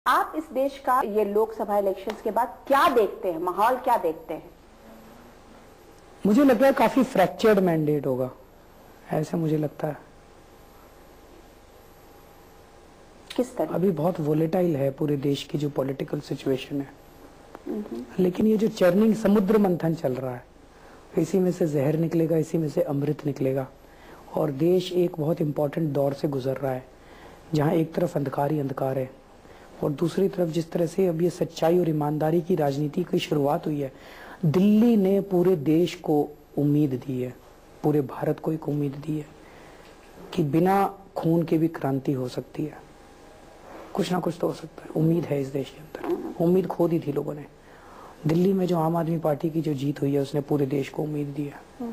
आप इस देश का ये लोकसभा इलेक्शंस के बाद क्या देखते हैं, माहौल क्या देखते हैं? मुझे लगता है काफी फ्रैक्चर्ड मैंडेट होगा, ऐसा मुझे लगता है। किस तरह? अभी बहुत वोलेटाइल है पूरे देश की जो पॉलिटिकल सिचुएशन है, लेकिन ये जो चर्निंग समुद्र मंथन चल रहा है, इसी में से जहर निकलेगा, इसी में से अमृत निकलेगा। और देश एक बहुत इंपॉर्टेंट दौर से गुजर रहा है जहां एक तरफ अंधकार ही अंधकार है और दूसरी तरफ जिस तरह से अब ये सच्चाई और ईमानदारी की राजनीति की शुरुआत हुई है। दिल्ली ने पूरे देश को उम्मीद दी है, पूरे भारत को एक उम्मीद दी है कि बिना खून के भी क्रांति हो सकती है, कुछ ना कुछ तो हो सकता है। उम्मीद है इस देश के अंदर, उम्मीद खो दी थी लोगों ने। दिल्ली में जो आम आदमी पार्टी की जो जीत हुई है उसने पूरे देश को उम्मीद दी है।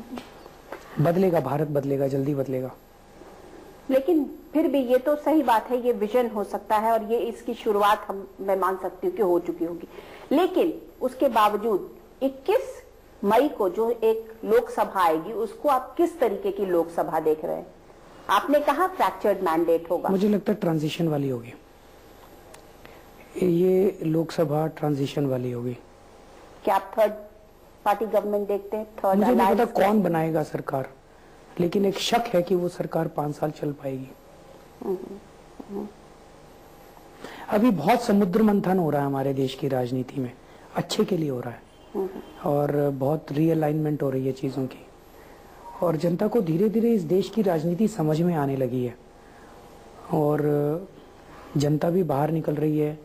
बदलेगा, भारत बदलेगा, जल्दी बदलेगा। लेकिन फिर भी ये तो सही बात है, ये विजन हो सकता है और ये इसकी शुरुआत मैं मान सकती हूँ कि हो चुकी होगी। लेकिन उसके बावजूद 21 मई को जो एक लोकसभा आएगी, उसको आप किस तरीके की लोकसभा देख रहे हैं? आपने कहा फ्रैक्चर्ड मैंडेट होगा, मुझे लगता है ट्रांजिशन वाली होगी ये लोकसभा, ट्रांजिशन वाली होगी। क्या आप थर्ड पार्टी गवर्नमेंट देखते हैं? थर्ड मुझे नहीं पता कौन बनाएगा सरकार, लेकिन एक शक है कि वो सरकार 5 साल चल पाएगी। अभी बहुत समुद्र मंथन हो रहा है हमारे देश की राजनीति में, अच्छे के लिए हो रहा है और बहुत रीअलाइनमेंट हो रही है चीजों की, और जनता को धीरे धीरे इस देश की राजनीति समझ में आने लगी है और जनता भी बाहर निकल रही है।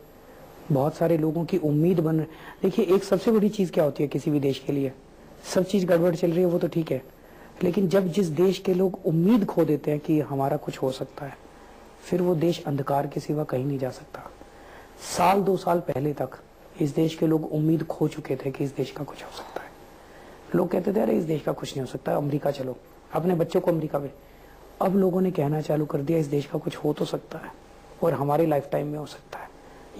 बहुत सारे लोगों की उम्मीद बन। देखिए, एक सबसे बड़ी चीज क्या होती है किसी भी देश के लिए? सब चीज गड़बड़ चल रही है वो तो ठीक है, लेकिन जब जिस देश के लोग उम्मीद खो देते हैं कि हमारा कुछ हो सकता है, फिर वो देश अंधकार के सिवा कहीं नहीं जा सकता। साल 2 साल पहले तक इस देश के लोग उम्मीद खो चुके थे कि इस देश का कुछ हो सकता है। लोग कहते थे अरे इस देश का कुछ नहीं हो सकता, अमेरिका चलो, अपने बच्चों को अमेरिका में। अब लोगों ने कहना चालू कर दिया इस देश का कुछ हो तो सकता है और हमारी लाइफ टाइम में हो सकता है।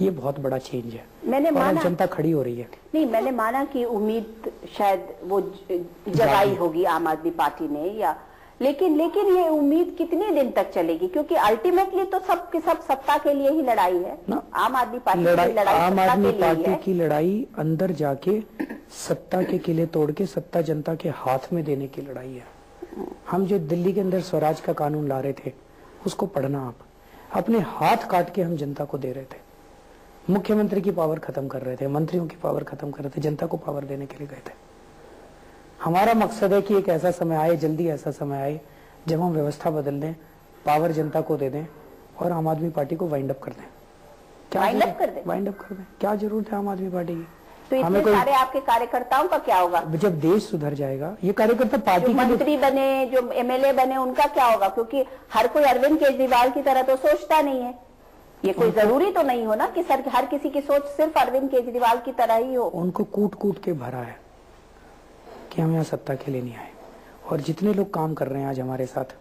ये बहुत बड़ा चेंज है। मैंने माना, जनता खड़ी हो रही है। नहीं, मैंने माना कि उम्मीद शायद वो जगाई होगी आम आदमी पार्टी ने, या लेकिन ये उम्मीद कितने दिन तक चलेगी? क्योंकि अल्टीमेटली तो सब के सब सत्ता के लिए ही लड़ाई है ना। आम आदमी पार्टी की लड़ाई, आम आदमी पार्टी की लड़ाई अंदर जाके सत्ता के किले तोड़ के सत्ता जनता के हाथ में देने की लड़ाई है। हम जो दिल्ली के अंदर स्वराज का कानून ला रहे थे, उसको पढ़ना आप, अपने हाथ काट के हम जनता को दे रहे थे। मुख्यमंत्री की पावर खत्म कर रहे थे, मंत्रियों की पावर खत्म कर रहे थे, जनता को पावर देने के लिए गए थे। हमारा मकसद है कि एक ऐसा समय आए, जल्दी ऐसा समय आए जब हम व्यवस्था बदल दें, पावर जनता को दे दें और आम आदमी पार्टी को वाइंड अप कर दें। वाइंड अप कर दें। क्या जरूरत है आम आदमी पार्टी की? तो इतने सारे आपके कार्यकर्ताओं का क्या होगा जब देश सुधर जाएगा? ये कार्यकर्ता पार्टी, मंत्री बने, जो एमएलए बने, उनका क्या होगा? क्योंकि हर कोई अरविंद केजरीवाल की तरह तो सोचता नहीं है। ये कोई जरूरी तो नहीं हो ना कि हर किसी की सोच सिर्फ अरविंद केजरीवाल की तरह ही हो। उनको कूट कूट के भरा है कि हम यहाँ सत्ता के लिए नहीं आए। और जितने लोग काम कर रहे हैं आज हमारे साथ,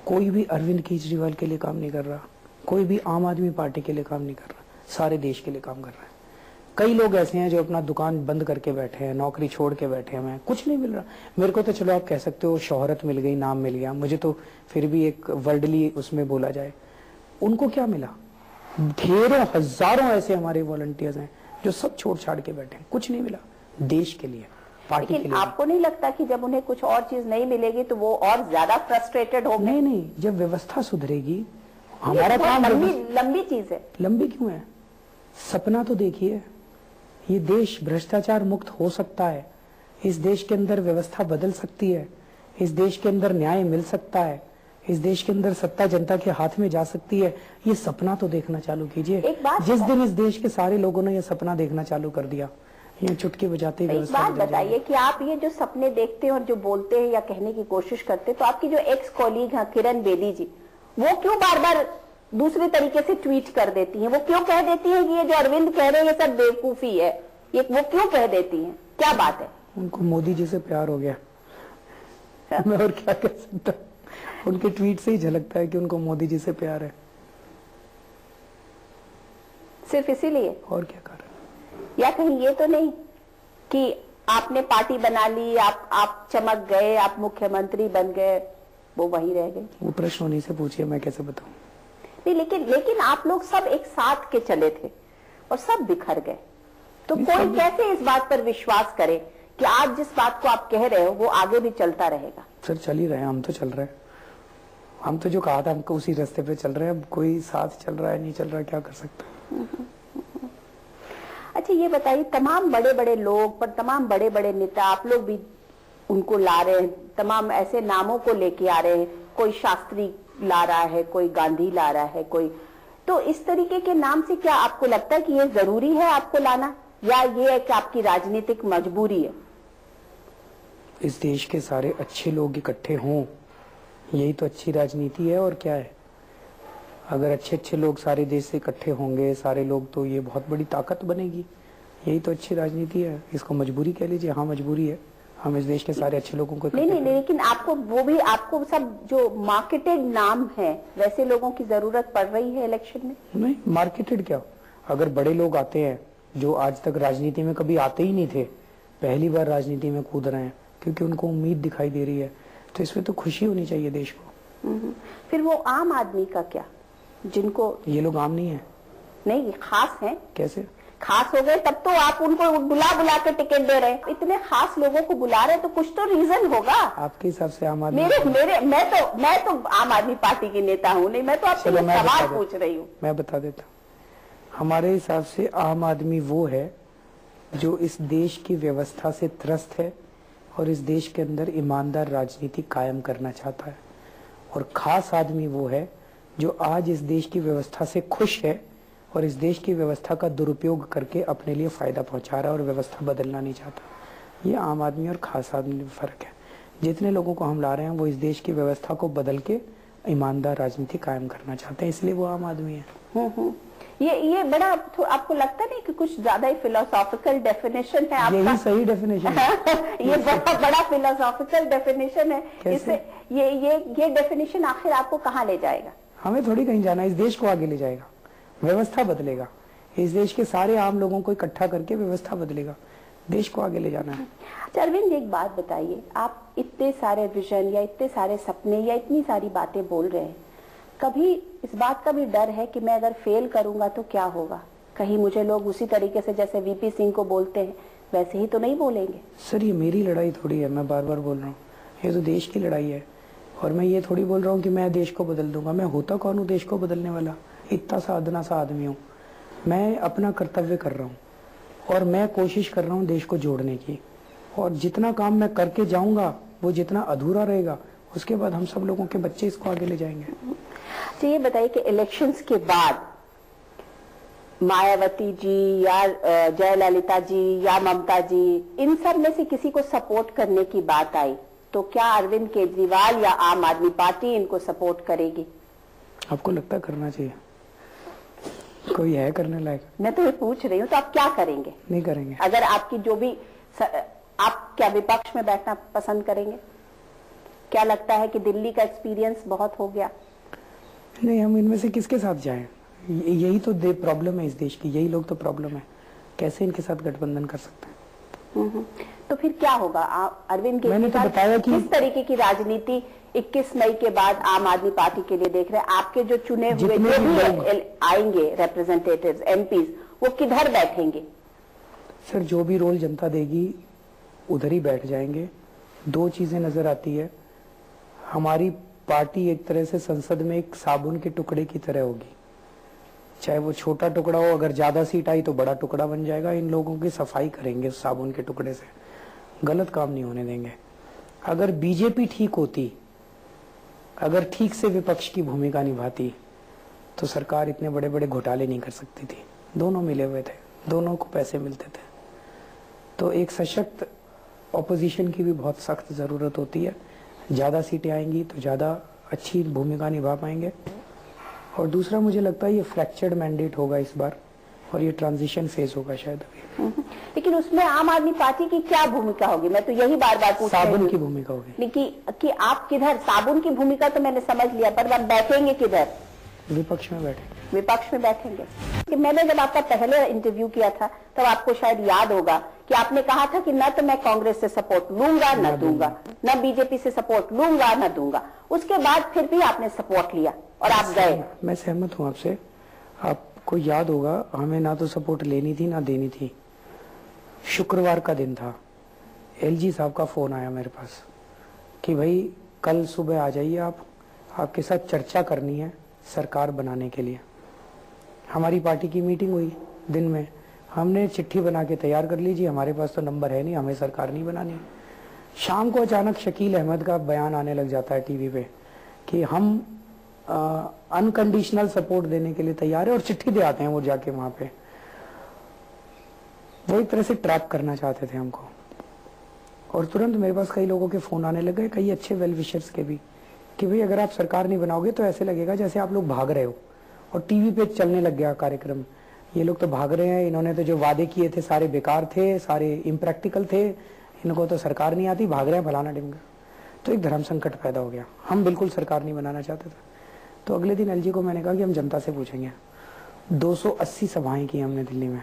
कोई भी अरविंद केजरीवाल के लिए काम नहीं कर रहा, कोई भी आम आदमी पार्टी के लिए काम नहीं कर रहा, सारे देश के लिए काम कर रहा है। कई लोग ऐसे हैं जो अपना दुकान बंद करके बैठे हैं, नौकरी छोड़ के बैठे हैं, कुछ नहीं मिल रहा। मेरे को तो चलो आप कह सकते हो शोहरत मिल गई, नाम मिल गया, मुझे तो फिर भी एक वर्ल्डली उसमें बोला जाए। उनको क्या मिला? ढेरों हजारों ऐसे हमारे वॉलंटियर्स हैं जो सब छोड़ छाड़ के बैठे हैं, कुछ नहीं मिला देश के लिए, पार्टी के लिए। आपको नहीं लगता कि जब उन्हें कुछ और चीज नहीं मिलेगी तो वो और ज्यादा फ्रस्ट्रेटेड होंगे? नहीं, जब व्यवस्था सुधरेगी, हमारा काम लंबी चीज है। लंबी क्यों है? सपना तो देखिए, ये देश भ्रष्टाचार मुक्त हो सकता है, इस देश के अंदर व्यवस्था बदल सकती है, इस देश के अंदर न्याय मिल सकता है, इस देश के अंदर सत्ता जनता के हाथ में जा सकती है। ये सपना तो देखना चालू कीजिए। जिस दिन इस देश के सारे लोगों ने ये सपना देखना चालू कर दिया, ये चुटकी बजाते ही एक बात बताइए कि आप ये जो सपने देखते हैं और जो बोलते हैं या कहने की कोशिश करते हैं, तो आपकी जो एक्स कॉलीग है किरण बेदी जी, वो क्यों बार बार दूसरे तरीके से ट्वीट कर देती हैं? वो क्यों कह देती है कि ये जो अरविंद कह रहे हैं ये सब बेवकूफी है? ये वो क्यों कह देती हैं? क्या बात है? उनको मोदी जी से प्यार हो गया। मैं और क्या कह सकता, उनके ट्वीट से ही झलकता है कि उनको मोदी जी से प्यार है। सिर्फ इसीलिए? और क्या कारण? या कहीं ये तो नहीं कि आपने पार्टी बना ली, आप चमक गए, आप मुख्यमंत्री बन गए, वो वही रह गए? वो प्रश्न उन्हीं से पूछिए, मैं कैसे बताऊं। नहीं, लेकिन आप लोग सब एक साथ के चले थे। और सब बिखर गए। तो कोई कैसे इस बात पर विश्वास करे कि आज जिस बात को आप कह रहे हो वो आगे भी चलता रहेगा? सर चल ही रहे हैं, हम तो चल रहे हैं। हम तो जो कहा था हमको उसी रास्ते पे चल रहे हैं। अब कोई साथ चल रहा है नहीं चल रहा है, क्या कर सकते हैं। अच्छा ये बताइए, तमाम बड़े बड़े लोग पर तमाम बड़े बड़े नेता, आप लोग भी उनको ला रहे हैं, तमाम ऐसे नामों को लेके आ रहे हैं, कोई शास्त्री ला रहा है, कोई गांधी ला रहा है, कोई, तो इस तरीके के नाम से क्या आपको लगता है कि ये जरूरी है आपको लाना, या ये है कि आपकी राजनीतिक मजबूरी है? इस देश के सारे अच्छे लोग इकट्ठे हों, यही तो अच्छी राजनीति है। और क्या है, अगर अच्छे अच्छे लोग सारे देश से इकट्ठे होंगे सारे लोग, तो ये बहुत बड़ी ताकत बनेगी। यही तो अच्छी राजनीति है। इसको मजबूरी कह लीजिए, हाँ मजबूरी है। हम इस देश के सारे अच्छे लोगों को नहीं, लेकिन आपको वो भी, आपको सब जो मार्केटेड नाम है वैसे लोगों की जरूरत पड़ रही है इलेक्शन में? नहीं, मार्केटेड क्या, अगर बड़े लोग आते हैं जो आज तक राजनीति में कभी आते ही नहीं थे, पहली बार राजनीति में कूद रहे हैं क्योंकि उनको उम्मीद दिखाई दे रही है, तो इसमें तो खुशी होनी चाहिए देश को। फिर वो आम आदमी का क्या, जिनको ये लोग आम नहीं है? नहीं, खास हैं। कैसे खास हो गए? तब तो आप उनको बुला बुला के टिकट दे रहे हैं। इतने खास लोगों को बुला रहे हैं तो कुछ तो रीजन होगा। आपके हिसाब से आम आदमी? मैं तो आम आदमी पार्टी की नेता हूँ, नहीं, मैं तो आपसे सवाल पूछ रही हूँ। मैं बता देता हूँ, हमारे हिसाब से आम आदमी वो है जो इस देश की व्यवस्था से त्रस्त है और इस देश के अंदर ईमानदार राजनीति कायम करना चाहता है। और खास आदमी वो है जो आज इस देश की व्यवस्था से खुश है और इस देश की व्यवस्था का दुरुपयोग करके अपने लिए फायदा पहुंचा रहा है और व्यवस्था बदलना नहीं चाहता। ये आम आदमी और खास आदमी में फर्क है। जितने लोगों को हम ला रहे हैं वो इस देश की व्यवस्था को बदल के ईमानदार राजनीति कायम करना चाहते हैं, इसलिए वो आम आदमी है। ये बड़ा आपको लगता नहीं कि कुछ ज्यादा ही फिलोसॉफिकल डेफिनेशन है आपका? यही सही डेफिनेशन है। ये बहुत बड़ा फिलोसॉफिकल डेफिनेशन है। इससे ये डेफिनेशन आखिर आपको कहाँ ले जाएगा? हमें थोड़ी कहीं जाना है, इस देश को आगे ले जाएगा, व्यवस्था बदलेगा, इस देश के सारे आम लोगों को इकट्ठा करके व्यवस्था बदलेगा, देश को आगे ले जाना है। अरविंद एक बात बताइए, आप इतने सारे विजन या इतने सारे सपने या इतनी सारी बातें बोल रहे हैं, कभी इस बात का भी डर है कि मैं अगर फेल करूंगा तो क्या होगा? कहीं मुझे लोग उसी तरीके से जैसे वीपी सिंह को बोलते हैं वैसे ही तो नहीं बोलेंगे? सर ये मेरी लड़ाई थोड़ी है, मैं बार बार बोल रहा हूँ, ये तो देश की लड़ाई है। और मैं ये थोड़ी बोल रहा हूँ कि मैं देश को बदल दूंगा। मैं होता कौन हूँ देश को बदलने वाला? इतना सा अदना सा आदमी हूँ। मैं अपना कर्तव्य कर रहा हूँ और मैं कोशिश कर रहा हूँ देश को जोड़ने की, और जितना काम मैं करके जाऊंगा वो जितना अधूरा रहेगा उसके बाद हम सब लोगों के बच्चे इसको आगे ले जाएंगे। तो ये बताइए कि इलेक्शंस के बाद मायावती जी या जयललिता जी या ममता जी, इन सब में से किसी को सपोर्ट करने की बात आई तो क्या अरविंद केजरीवाल या आम आदमी पार्टी इनको सपोर्ट करेगी? आपको लगता करना चाहिए? कोई है करने लायक? मैं तो ये पूछ रही हूँ, तो आप क्या करेंगे? नहीं करेंगे। अगर आपकी जो भी, आप क्या विपक्ष में बैठना पसंद करेंगे? क्या लगता है कि दिल्ली का एक्सपीरियंस बहुत हो गया? नहीं, हम इनमें से किसके साथ जाएं? यही तो प्रॉब्लम है इस देश की, यही लोग तो प्रॉब्लम है। कैसे इनके साथ गठबंधन कर सकते हैं? तो फिर क्या होगा? अरविंद केजरीवाल मैंने तो बताया कि किस तरीके की राजनीति 21 मई के बाद आम आदमी पार्टी के लिए देख रहे हैं? आपके जो चुने हुए जो भी आएंगे रिप्रेजेंटेटिव्स, एमपीज, वो किधर बैठेंगे? सर जो भी रोल जनता देगी उधर ही बैठ जाएंगे। दो चीजें नजर आती है, हमारी पार्टी एक तरह से संसद में एक साबुन के टुकड़े की तरह होगी, चाहे वो छोटा टुकड़ा हो, अगर ज्यादा सीट आई तो बड़ा टुकड़ा बन जाएगा। इन लोगों की सफाई करेंगे उस साबुन के टुकड़े से, गलत काम नहीं होने देंगे। अगर बीजेपी ठीक होती, अगर ठीक से विपक्ष की भूमिका निभाती तो सरकार इतने बड़े बड़े घोटाले नहीं कर सकती थी। दोनों मिले हुए थे, दोनों को पैसे मिलते थे। तो एक सशक्त ऑपोजिशन की भी बहुत सख्त जरूरत होती है। ज्यादा सीटें आएंगी तो ज्यादा अच्छी भूमिका निभा पाएंगे। और दूसरा मुझे लगता है ये फ्रैक्चर्ड मैंडेट होगा इस बार, और ये ट्रांजिशन फेज होगा शायद अभी। लेकिन उसमें आम आदमी पार्टी की क्या भूमिका होगी? मैं तो यही बार बार पूछ रही हूं। साबुन की भूमिका होगी कि आप किधर? साबुन की भूमिका तो मैंने समझ लिया, पर आप बैठेंगे किधर? विपक्ष में बैठेंगे। विपक्ष में बैठेंगे। कि मैंने जब आपका पहले इंटरव्यू किया था तब आपको शायद याद होगा कि आपने कहा था कि न तो मैं कांग्रेस से सपोर्ट लूंगा न दूंगा, न बीजेपी से सपोर्ट लूंगा न दूंगा। उसके बाद फिर भी आपने सपोर्ट लिया और आप गए। मैं सहमत हूँ आपसे। आप आपको याद होगा, हमें ना तो सपोर्ट लेनी थी ना देनी थी। शुक्रवार का दिन था, एलजी साहब का फोन आया मेरे पास कि भाई कल सुबह आ जाइए, आपके साथ चर्चा करनी है सरकार बनाने के लिए। हमारी पार्टी की मीटिंग हुई दिन में, हमने चिट्ठी बना के तैयार कर ली जी, हमारे पास तो नंबर है नहीं, हमें सरकार नहीं बनानी। शाम को अचानक शकील अहमद का बयान आने लग जाता है टीवी पे कि हम अनकंडीशनल सपोर्ट देने के लिए तैयार है, और चिट्ठी दे आते हैं वो जाके वहां पे। वो एक तरह से ट्रैप करना चाहते थे हमको, और तुरंत मेरे पास कई लोगों के फोन आने लगे, कई अच्छे वेल विशर्स के भी, कि भाई अगर आप सरकार नहीं बनाओगे तो ऐसे लगेगा जैसे आप लोग भाग रहे हो। और टीवी पे चलने लग गया कार्यक्रम, ये लोग तो भाग रहे हैं, इन्होंने तो जो वादे किए थे सारे बेकार थे, सारे इम्प्रैक्टिकल थे, इनको तो सरकार नहीं आती, भाग रहे हैं फलाना ढिमका। तो एक धर्म संकट पैदा हो गया, हम बिल्कुल सरकार नहीं बनाना चाहते थे। तो अगले दिन एलजी को मैंने कहा कि हम जनता से पूछेंगे। 280 सभाएं की हमने दिल्ली में,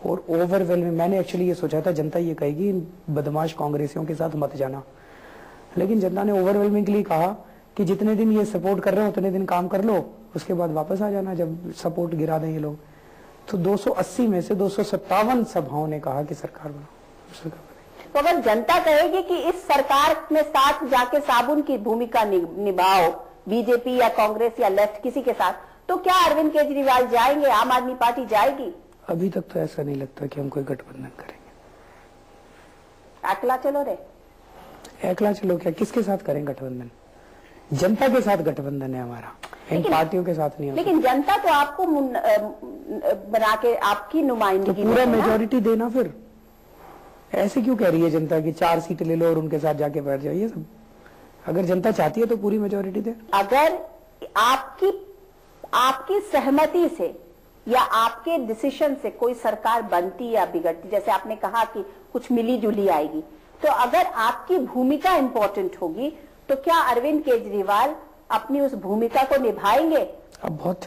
और ओवरवेलमिंग, मैंने एक्चुअली ये सोचा था जनता ये कहेगी बदमाश कांग्रेसियों के साथ मत जाना, लेकिन जनता ने ओवरवेलमिंगली कहा कि जितने दिन ये सपोर्ट कर रहे हो उतने दिन काम कर लो, उसके बाद वापस आ जाना जब सपोर्ट गिरा दें ये लोग। तो 280 में से 257 सभाओं ने कहा कि सरकार बनाओ। तो अगर जनता कहेगी कि इस सरकार में साथ जाके साबुन की भूमिका निभाओ, बीजेपी या कांग्रेस या लेफ्ट किसी के साथ, तो क्या अरविंद केजरीवाल जाएंगे, आम आदमी पार्टी जाएगी? अभी तक तो ऐसा नहीं लगता कि हम कोई गठबंधन करेंगे। अकेला चलो रे, अकेला चलो क्या, किसके साथ करें गठबंधन? जनता के साथ गठबंधन है हमारा, इन पार्टियों के साथ नहीं। लेकिन जनता तो आपको बना के आपकी नुमाइंदगी, तो पूरा मेजोरिटी देना। फिर ऐसे क्यों कह रही है जनता की 4 सीट ले लो और उनके साथ जाके बैठ जाइए सब? अगर जनता चाहती है तो पूरी मेजोरिटी दे। अगर आपकी सहमति से या आपके डिसीजन से कोई सरकार बनती या बिगड़ती, जैसे आपने कहा कि कुछ मिली जुली आएगी, तो अगर आपकी भूमिका इंपॉर्टेंट होगी तो क्या अरविंद केजरीवाल अपनी उस भूमिका को निभाएंगे? अब बहुत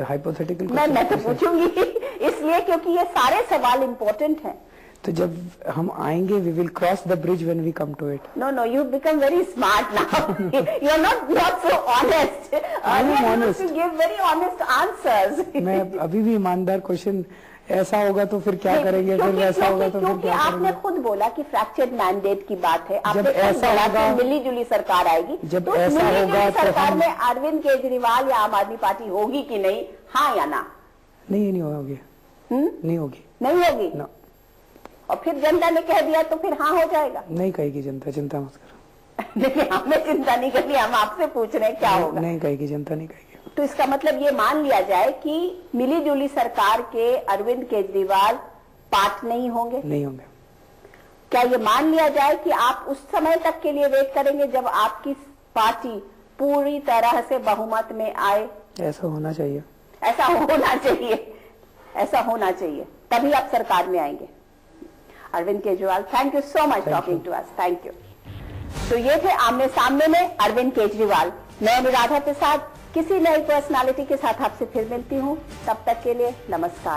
हाइपोथेटिकल मैं तो पूछूंगी इसलिए क्योंकि ये सारे सवाल इंपॉर्टेंट हैं। तो जब हम आएंगे, we will cross the bridge when we come to it. No, you become very smart now. You are not so honest. I am honest, you give very honest answers. मैं अभी भी ईमानदार। क्वेश्चन ऐसा होगा तो फिर क्या करेंगे, फिर वैसा होगा तो फिर क्या आपने खुद बोला कि फ्रैक्चर्ड मैंडेट की बात है, जब ऐसा होगा मिली जुली सरकार आएगी, जब तो ऐसा होगा तो सरकार में अरविंद केजरीवाल या आम आदमी पार्टी होगी कि नहीं, हाँ या ना? नहीं होगी, नहीं होगी, नहीं होगी ना। और फिर जनता ने कह दिया तो फिर हाँ हो जाएगा? नहीं कहेगी जनता, चिंता मत करो। देखिए, हमने चिंता नहीं करनी, हम आपसे पूछ रहे हैं क्या होगा। नहीं कहेगी जनता, नहीं कहेगी। तो इसका मतलब ये मान लिया जाए कि मिली जुली सरकार के अरविंद केजरीवाल पार्ट नहीं होंगे? नहीं होंगे। क्या ये मान लिया जाए कि आप उस समय तक के लिए वेट करेंगे जब आपकी पार्टी पूरी तरह से बहुमत में आए? ऐसा होना चाहिए, ऐसा होना चाहिए, ऐसा होना चाहिए, तभी आप सरकार में आएंगे। Arvind Kejriwal, thank you so much talking to us, thank you. तो ये थे आमने सामने में अरविंद केजरीवाल। मैं अनुराधा प्रसाद किसी नई पर्सनालिटी के साथ आपसे फिर मिलती हूँ, तब तक के लिए नमस्कार।